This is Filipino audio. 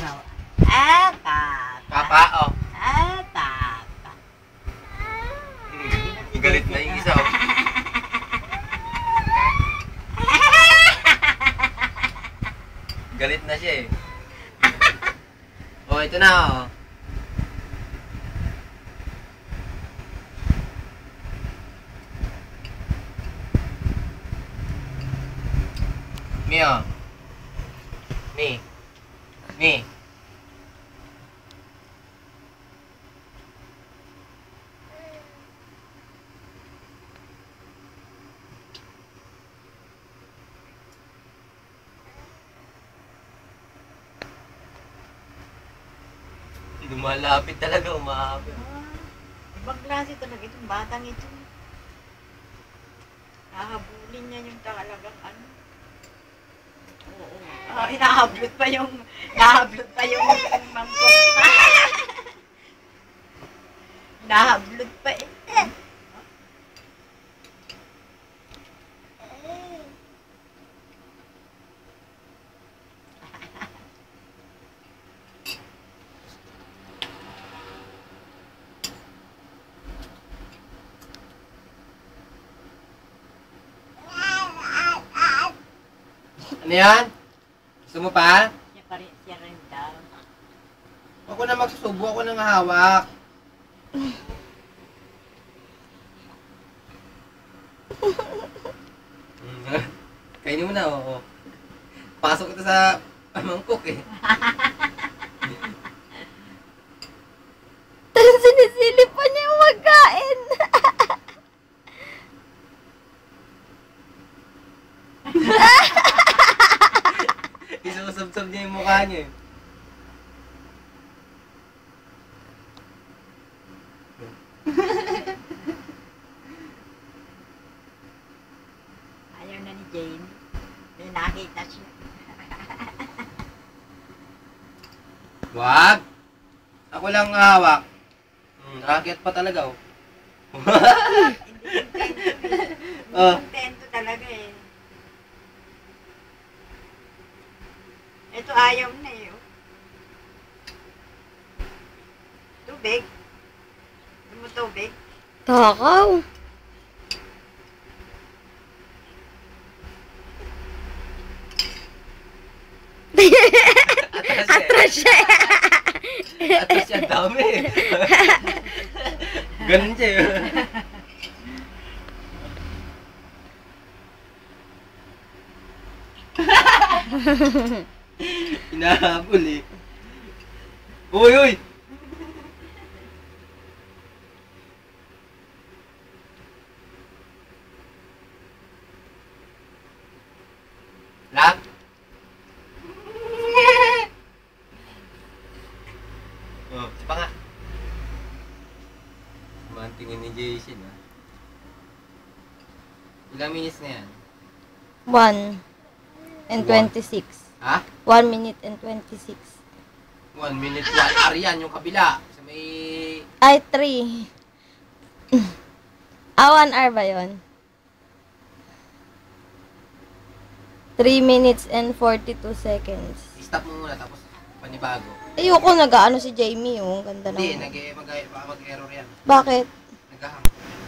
Ano? Papa. Papa, oh. Papa. Galit na yung isa, oh. Galit na siya, eh. Oh, ito na, oh. Mio. Mi. Mi. Lumalapit talaga, umahapit. Ibang klase talaga itong batang ito. Hahabulin niya yung talagang ano. Oo. Hinahablot pa yung mangkok. Hinahablot pa eh. Ano yan? Gusto mo pa? Siya rin daw. Ako na magsusubo, ako nang hawak. Kainin mo na, oo. Pasok ito sa mangkok, eh. Tapos sinisilip pa niya yung magkain. Isusubsob niya yung mukha niya, eh. Ayaw na ni Jane. May nakita siya. Wag! Ako lang hawak. Nakakit pa talaga, oh. Hindi Oh. kontento talaga eh. Ito ayaw na eh. Oh. Tubig. Gusto mo tubig? Takaw. Atras siya. Atras siya. Atras siya, dami. Ganun siya, eh. Hinahabol, eh. Uy, uy! Lak? Oh, sipa nga. Mantingin ni Jason, ha? Ilang minutes na yan? 1 and 26. Ha? 1 minute and 26. 1 minute, 1 hour yan, yung kabila. Sa may... Ay, 3. 1 hour ba yun? 3 minutes and 42 seconds. Stop mo muna, tapos panibago. Ayoko, nag-ano si Jamie, oh. Ganda Hindi, naman. mag-error yan. Bakit? Nag-hang.